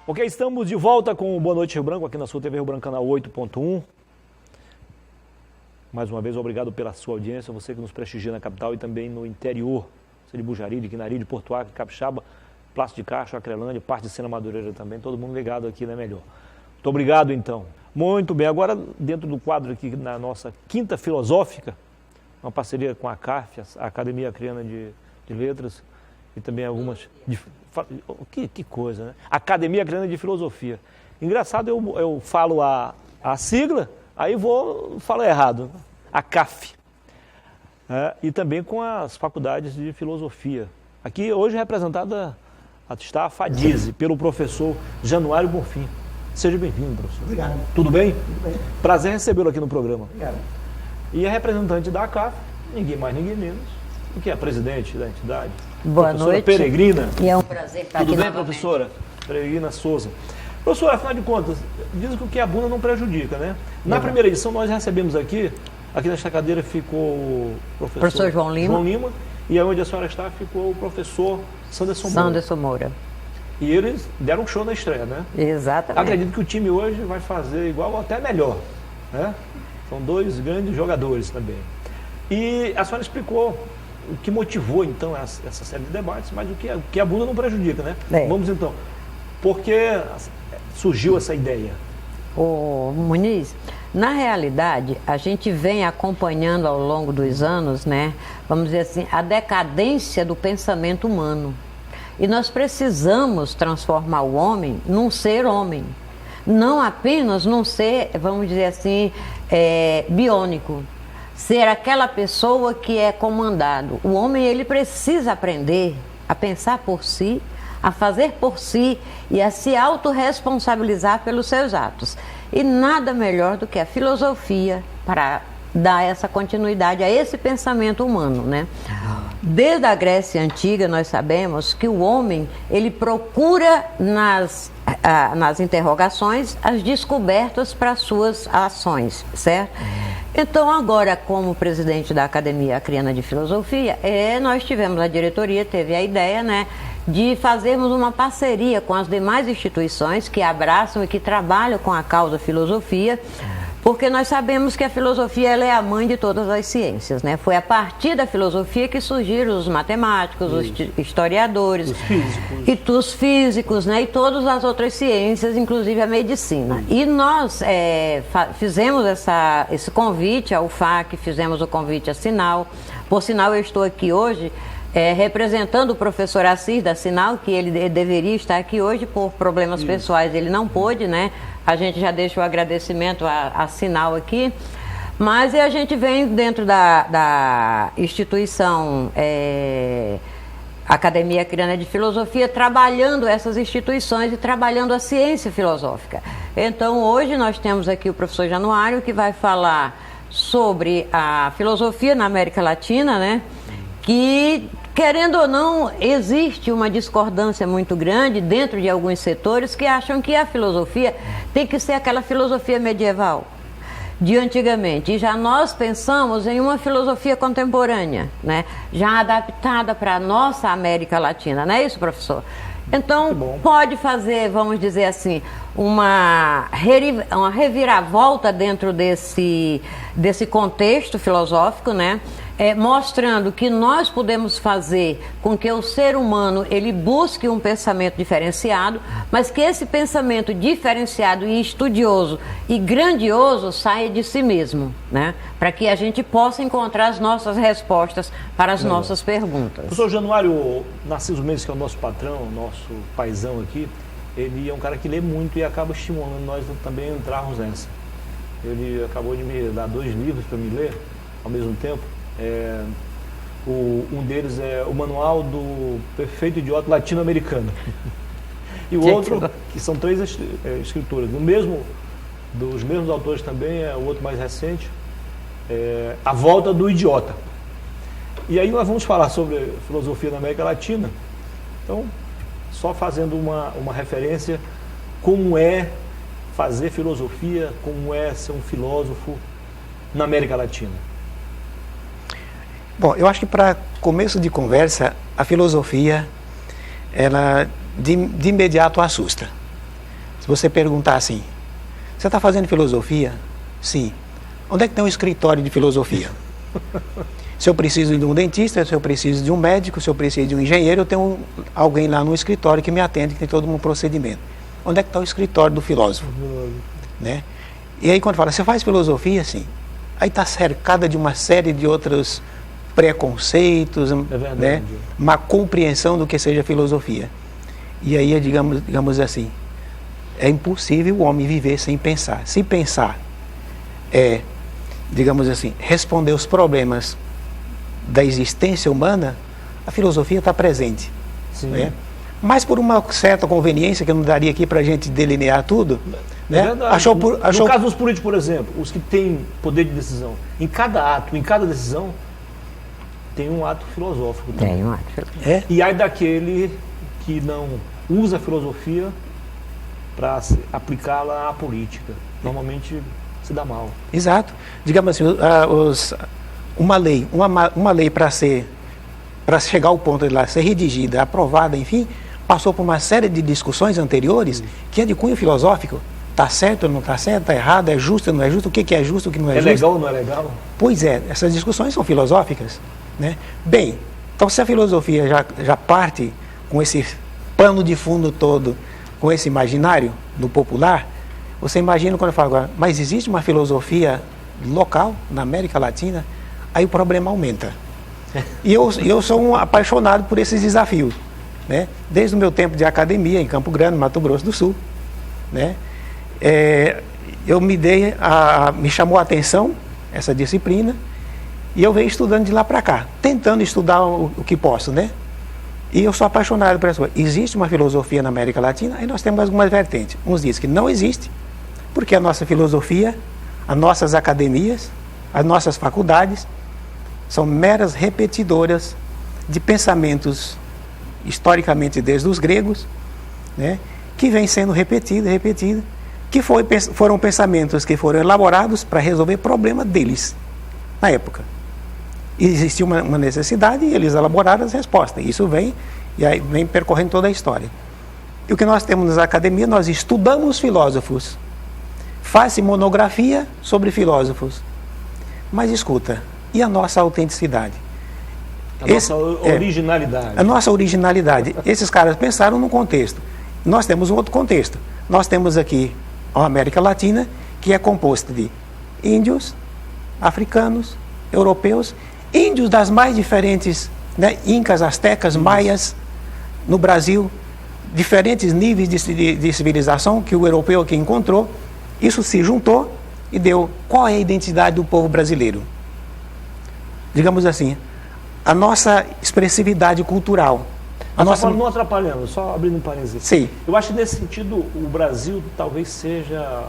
Ok, estamos de volta com o Boa Noite Rio Branco, aqui na sua TV Rio Branco, canal 8.1. Mais uma vez, obrigado pela sua audiência, você que nos prestigia na capital e também no interior, de Bujariri, Quinari, de Porto Acre, Capixaba, Plácio de Castro, Acrelândia, parte de Sena Madureira também, todo mundo ligado aqui, né, melhor. Muito obrigado, então. Muito bem, agora dentro do quadro aqui na nossa Quinta Filosófica, uma parceria com a CAF, a Academia Acreana de Letras, e também algumas... Que coisa, né? Academia Acreana de Filosofia. Engraçado, eu falo a sigla, aí falo errado, a CAF. E também com as faculdades de filosofia. Aqui hoje representada está a FADISE, pelo professor Januário Bonfim. Seja bem-vindo, professor. Obrigado. Tudo bem? Tudo bem. Prazer recebê-lo aqui no programa. Obrigado. E a representante da CAF, ninguém mais, ninguém menos, do que é a presidente da entidade. Boa professora noite. Peregrina. E é um prazer estar Tudo aqui bem, novamente. professora? Peregrina Souza. Professora, afinal de contas, dizem que o que é bunda não prejudica, né? Na primeira edição nós recebemos aqui nesta cadeira ficou o Professor João Lima. E onde a senhora está ficou o professor Sanderson Moura. Sanderson Moura. E eles deram um show na estreia, né? Exatamente. Acredito que o time hoje vai fazer igual ou até melhor, né? São dois grandes jogadores também. E a senhora explicou o que motivou, então, essa série de debates, mas o que a bunda não prejudica, né? Vamos, então, por que surgiu essa ideia? Ô, Muniz, na realidade, a gente vem acompanhando ao longo dos anos, né, vamos dizer assim, a decadência do pensamento humano. E nós precisamos transformar o homem num ser homem. Não apenas num ser, vamos dizer assim, biônico. Ser aquela pessoa que é comandado. O homem, ele precisa aprender a pensar por si, a fazer por si e a se autorresponsabilizar pelos seus atos. E nada melhor do que a filosofia para dar essa continuidade a esse pensamento humano, né? Desde a Grécia Antiga nós sabemos que o homem, ele procura nas interrogações as descobertas para suas ações, certo? Então agora, como presidente da Academia Acreana de Filosofia, nós tivemos, a diretoria teve a ideia, né, de fazermos uma parceria com as demais instituições que abraçam e que trabalham com a causa filosofia, porque nós sabemos que a filosofia ela é a mãe de todas as ciências, né? Foi a partir da filosofia que surgiram os matemáticos, os historiadores, os físicos, né? E todas as outras ciências, inclusive a medicina. E nós fizemos esse convite ao FAC, fizemos o convite à Sinal. Por sinal, eu estou aqui hoje representando o professor Assis da Sinal, que ele deveria estar aqui hoje por problemas pessoais, ele não pôde, né? A gente já deixa o agradecimento à Sinal aqui, mas a gente vem dentro da instituição Academia Acreana de Filosofia, trabalhando essas instituições e trabalhando a ciência filosófica. Então, hoje nós temos aqui o professor Januário, que vai falar sobre a filosofia na América Latina, né? Que, querendo ou não, existe uma discordância muito grande dentro de alguns setores que acham que a filosofia tem que ser aquela filosofia medieval, de antigamente. E já nós pensamos em uma filosofia contemporânea, né? Já adaptada para a nossa América Latina, não é isso, professor? Então, pode fazer, vamos dizer assim, uma reviravolta dentro desse contexto filosófico, né? Mostrando que nós podemos fazer com que o ser humano ele busque um pensamento diferenciado, mas que esse pensamento diferenciado e estudioso e grandioso saia de si mesmo, né? Para que a gente possa encontrar as nossas respostas para as nossas perguntas. Professor Januário Narciso Mendes, que é o nosso patrão, nosso paizão aqui, ele é um cara que lê muito e acaba estimulando nós também a entrarmos nessa. Ele acabou de me dar 2 livros para me ler ao mesmo tempo. Um deles é o Manual do Perfeito Idiota Latino-Americano. E o outro, que são 3 escrituras, dos mesmos autores também, o outro mais recente, A Volta do Idiota. E aí nós vamos falar sobre filosofia na América Latina. Então, só fazendo uma referência, como é fazer filosofia, como é ser um filósofo na América Latina. Bom, eu acho que para começo de conversa, a filosofia, ela de imediato assusta. Se você perguntar assim, você está fazendo filosofia? Sim. Onde é que tem um escritório de filosofia? Se eu preciso de um dentista, se eu preciso de um médico, se eu preciso de um engenheiro, eu tenho alguém lá no escritório que me atende, que tem todo um procedimento. Onde é que está o escritório do filósofo? Né? E aí quando fala, você faz filosofia? Sim. Aí está cercada de uma série de outros preconceitos, né? Uma compreensão do que seja filosofia. E aí, digamos assim, é impossível o homem viver sem pensar. Se pensar é, digamos assim, responder os problemas da existência humana, a filosofia está presente. Né? Mas por uma certa conveniência, que eu não daria aqui para a gente delinear tudo, né? No caso dos políticos, por exemplo, os que têm poder de decisão, em cada ato, em cada decisão, tem um ato filosófico. Tem um ato filosófico. É? E aí daquele que não usa a filosofia para aplicá-la à política. Normalmente se dá mal. Exato. Digamos assim, uma lei para chegar ao ponto de lá ser redigida, aprovada, enfim, passou por uma série de discussões anteriores que é de cunho filosófico. Está certo ou não está certo? Está errado? É justo ou não é justo? O que é justo, o que não é justo? É legal ou não é legal? Pois é, essas discussões são filosóficas. Né? Bem, então se a filosofia já parte com esse pano de fundo todo, com esse imaginário do popular, você imagina quando eu falo agora, mas existe uma filosofia local na América Latina? Aí o problema aumenta. E eu sou um apaixonado por esses desafios. Né? Desde o meu tempo de academia em Campo Grande, Mato Grosso do Sul, né? Me chamou a atenção essa disciplina e eu venho estudando de lá para cá, tentando estudar o que posso, né? E eu sou apaixonado por essa coisa. Existe uma filosofia na América Latina? Aí nós temos algumas vertentes. Uns dizem que não existe, porque a nossa filosofia, as nossas academias, as nossas faculdades são meras repetidoras de pensamentos historicamente desde os gregos, né, que vem sendo repetido, que foram pensamentos que foram elaborados para resolver problema deles na época. E existia uma necessidade e eles elaboraram as respostas. Isso vem percorrendo toda a história. E o que nós temos nas academias, nós estudamos filósofos, faz-se monografia sobre filósofos. Mas escuta, e a nossa autenticidade? Nossa originalidade. A nossa originalidade. Esses caras pensaram num contexto. Nós temos um outro contexto. Nós temos aqui a América Latina, que é composta de índios, africanos, europeus, índios das mais diferentes, né, incas, astecas, maias, no Brasil, diferentes níveis de civilização que o europeu aqui encontrou. Isso se juntou e deu qual é a identidade do povo brasileiro. Digamos assim, a nossa expressividade cultural. Não atrapalhando, só abrindo um parênteses. Sim. Eu acho que nesse sentido o Brasil talvez seja,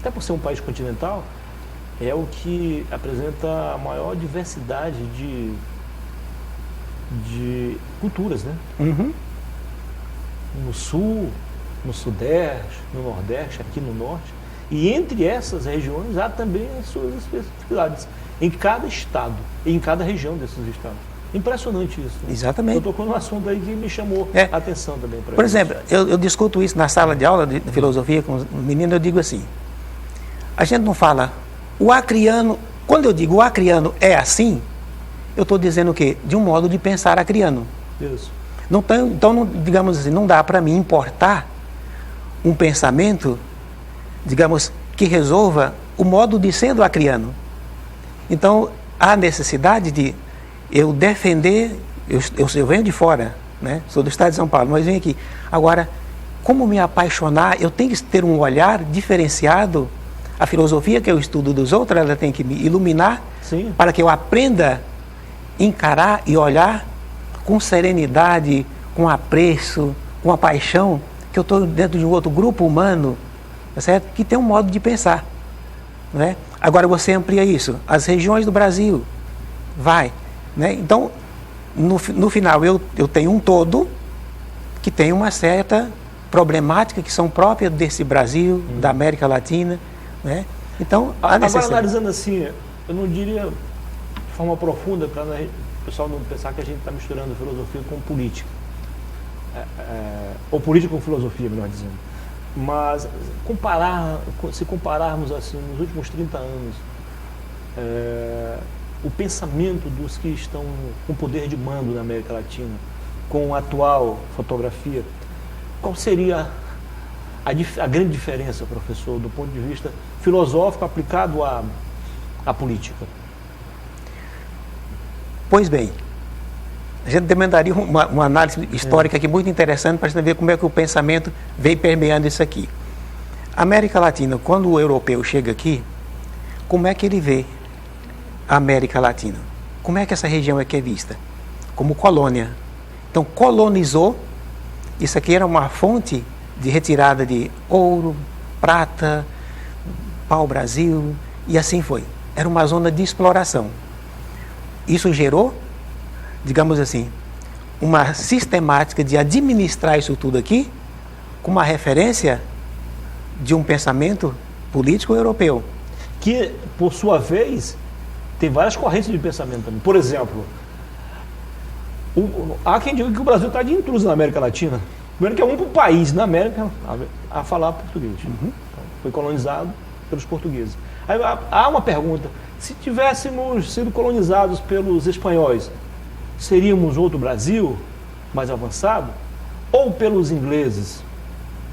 até por ser um país continental, é o que apresenta a maior diversidade de culturas, né? Uhum. No sul, no sudeste, no nordeste, aqui no norte. E entre essas regiões há também as suas especificidades. Em cada estado, em cada região desses estados. Impressionante isso. Né? Exatamente. Eu tocou num assunto aí que me chamou a atenção também. Por exemplo, eu discuto isso na sala de aula de filosofia com os meninos, eu digo assim, a gente não fala, o acriano, quando eu digo o acriano é assim, eu estou dizendo o quê? De um modo de pensar acriano. Isso. Então, digamos assim, não dá para mim importar um pensamento, digamos, que resolva o modo de ser do acriano. Então, há necessidade de eu defender, eu venho de fora, né? Sou do estado de São Paulo, mas venho aqui. Agora, como me apaixonar, eu tenho que ter um olhar diferenciado. A filosofia que eu estudo dos outros, ela tem que me iluminar. Sim. Para que eu aprenda a encarar e olhar com serenidade, com apreço, com a paixão, que eu estou dentro de um outro grupo humano, tá certo? Que tem um modo de pensar. Né? Agora você amplia isso, as regiões do Brasil, vai. Né? Então, no final, eu tenho um todo que tem uma certa problemática que são próprias desse Brasil, da América Latina. Né? Então, agora analisando assim, eu não diria de forma profunda, para o pessoal não pensar que a gente está misturando filosofia com política. Ou política com filosofia, melhor dizendo. Mas se compararmos assim, nos últimos 30 anos, o pensamento dos que estão com poder de mando na América Latina, com a atual fotografia, qual seria a grande diferença, professor, do ponto de vista filosófico aplicado à política? Pois bem, a gente demandaria uma análise histórica aqui muito interessante para a gente ver como é que o pensamento vem permeando isso aqui. A América Latina, quando o europeu chega aqui, como é que ele vê a América Latina? Como é que essa região é vista? Como colônia. Então, colonizou, isso aqui era uma fonte de retirada de ouro, prata, pau-brasil, e assim foi. Era uma zona de exploração. Isso gerou, digamos assim, uma sistemática de administrar isso tudo aqui com uma referência de um pensamento político europeu. Que, por sua vez, tem várias correntes de pensamento também. Por exemplo, há quem diga que o Brasil está de intruso na América Latina. Primeiro que é o único país na América a falar português. Então, foi colonizado pelos portugueses. Aí, há uma pergunta: se tivéssemos sido colonizados pelos espanhóis, seríamos outro Brasil, mais avançado? Ou pelos ingleses?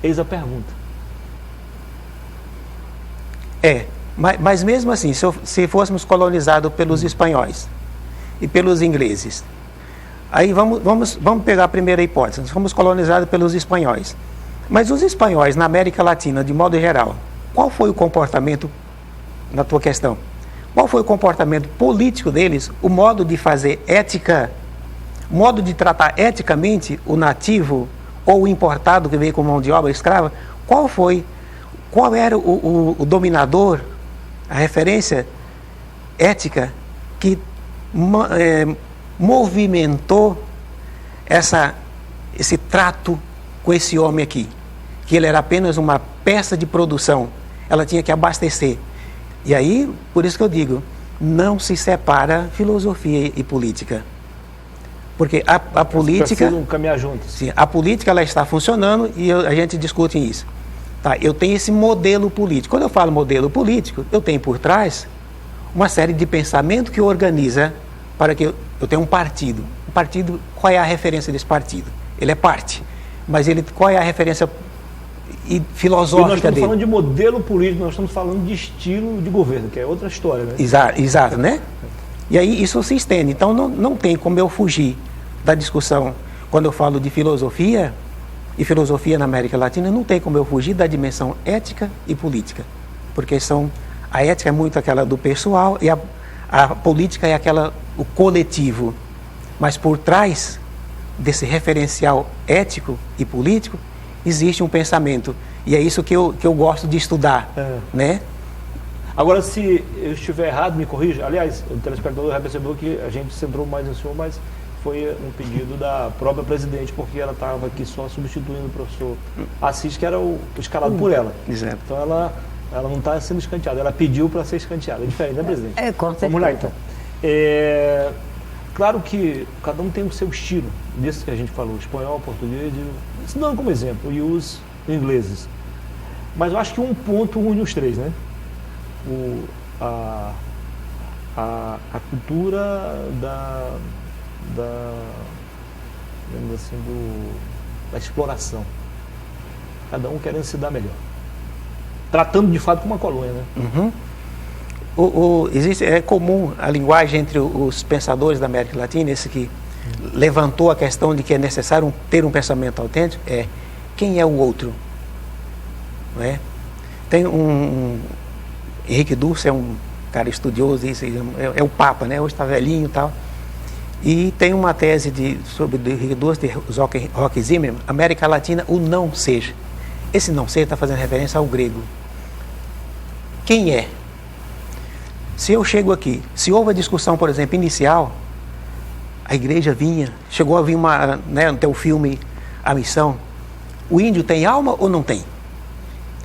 Eis a pergunta. Mas mesmo assim, se fôssemos colonizados pelos espanhóis e pelos ingleses, aí vamos pegar a primeira hipótese: nós fomos colonizados pelos espanhóis. Mas os espanhóis na América Latina, de modo geral, qual foi o comportamento, na tua questão, qual foi o comportamento político deles, o modo de fazer ética, o modo de tratar eticamente o nativo ou o importado que veio com mão de obra escrava? Qual era o dominador, a referência ética que movimentou esse trato com esse homem aqui? Que ele era apenas uma peça de produção, ela tinha que abastecer. E aí, por isso que eu digo, não se separa filosofia e política. Porque a política... precisam caminhar juntos. Sim, a política ela está funcionando e a gente discute isso. Tá, eu tenho esse modelo político. Quando eu falo modelo político, eu tenho por trás uma série de pensamento que organiza para que eu tenha um partido. O partido, qual é a referência desse partido? Ele é parte. Mas qual é a referência filosófica dele? Nós estamos falando de modelo político, nós estamos falando de estilo de governo, que é outra história, né? Exato, né? E aí isso se estende. Então não tem como eu fugir da discussão. Quando eu falo de filosofia, e filosofia na América Latina, não tem como eu fugir da dimensão ética e política. Porque a ética é muito aquela do pessoal e a política é o coletivo. Mas por trás desse referencial ético e político, existe um pensamento. E é isso que eu gosto de estudar, né? Agora, se eu estiver errado, me corrija. Aliás, o telespectador já percebeu que a gente centrou mais no senhor, mas foi um pedido da própria presidente, porque ela estava aqui só substituindo o professor Assis, que era o escalado por ela. Exato. Então, ela não está sendo escanteada, ela pediu para ser escanteada. É diferente, né, presidente? Com certeza. Vamos lá, então. Claro que cada um tem o seu estilo, desse que a gente falou, espanhol, português, dando como exemplo, e os ingleses. Mas eu acho que um ponto une os três, né? A cultura digamos assim, da exploração. Cada um querendo se dar melhor. Tratando de fato como uma colônia, né? Uhum. É comum a linguagem entre os pensadores da América Latina, esse que levantou a questão de que é necessário ter um pensamento autêntico, quem é o outro? Não é? Tem Henrique Dulce é um cara estudioso, é o Papa, né? Hoje está velhinho e tal. E tem uma tese sobre Henrique Dulce, de Roque Zimmermann, América Latina, o não ser. Esse não ser está fazendo referência ao grego. Quem é? Se eu chego aqui, se houve a discussão, por exemplo, inicial, a igreja chegou a vir até o filme A Missão, o índio tem alma ou não tem?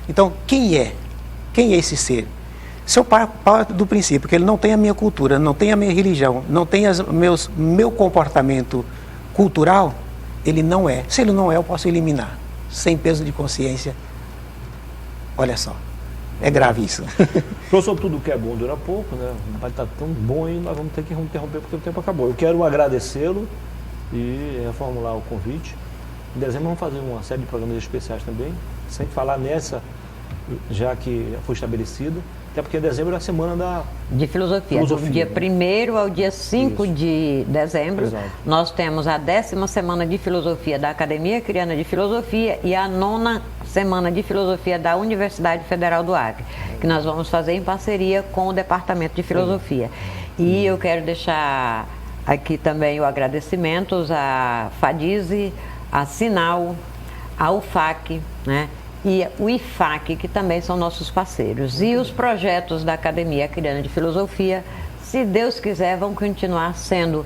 Então, quem é? Quem é esse ser? Se eu parto do princípio que ele não tem a minha cultura, não tem a minha religião, não tem meu comportamento cultural, ele não é. Se ele não é, eu posso eliminar, sem peso de consciência Olha só, é grave isso. Professor, tudo que é bom dura pouco, né? Vai estar tão bom e nós vamos ter que interromper porque o tempo acabou. Eu quero agradecê-lo e reformular o convite. Em dezembro vamos fazer uma série de programas especiais também, sem falar nessa, já que foi estabelecida. Até porque dezembro é a semana de filosofia. Do dia 1º ao dia 5 de dezembro, Exato. Nós temos a 10ª semana de filosofia da Academia Acreana de Filosofia e a 9ª semana de filosofia da Universidade Federal do Acre, que nós vamos fazer em parceria com o Departamento de Filosofia. E eu quero deixar aqui também o agradecimentos à FADISE, à Sinal, à UFAC, né? E o IFAC, que também são nossos parceiros. E os projetos da Academia Acreana de Filosofia, se Deus quiser, vão continuar sendo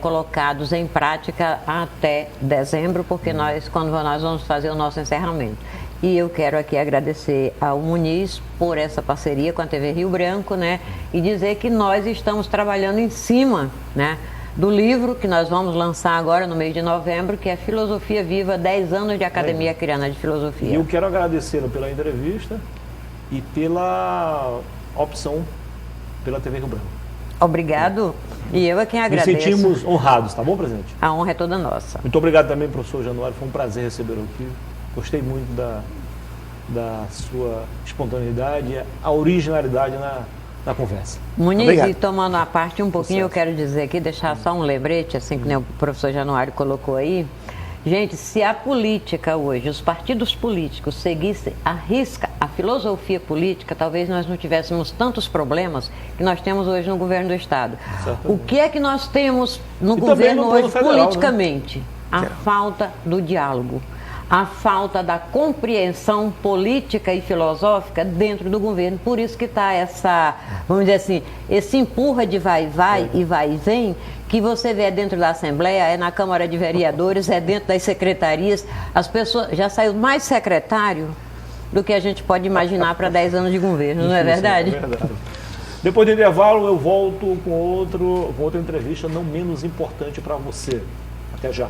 colocados em prática até dezembro, porque quando nós vamos fazer o nosso encerramento. E eu quero aqui agradecer ao Muniz por essa parceria com a TV Rio Branco, né? E dizer que nós estamos trabalhando em cima, né, do livro que nós vamos lançar agora no mês de novembro, que é Filosofia Viva, 10 anos de Academia Acreana de Filosofia. E eu quero agradecê-lo pela entrevista e pela opção pela TV Rio Branco. Obrigado. E eu é quem agradeço. Nos sentimos honrados, tá bom, presidente? A honra é toda nossa. Muito obrigado também, professor Januário. Foi um prazer recebê-lo aqui. Gostei muito da sua espontaneidade, a originalidade na conversa. Muniz, e tomando a parte um pouquinho, eu quero dizer aqui, deixar só um lembrete, assim que nem o professor Januário colocou aí. Gente, se a política hoje, os partidos políticos seguissem à risca a filosofia política, talvez nós não tivéssemos tantos problemas que nós temos hoje no governo do Estado. Certamente. O que é que nós temos no E governo no hoje federal, politicamente? Né? A falta do diálogo. A falta da compreensão política e filosófica dentro do governo. Por isso que está vamos dizer assim, esse empurra de vai e vai e vem, que você vê dentro da Assembleia, é na Câmara de Vereadores, é dentro das secretarias. As pessoas, já saiu mais secretário do que a gente pode imaginar para 10 anos de governo, não é verdade? É verdade. Depois do intervalo eu volto com outra entrevista não menos importante para você. Até já.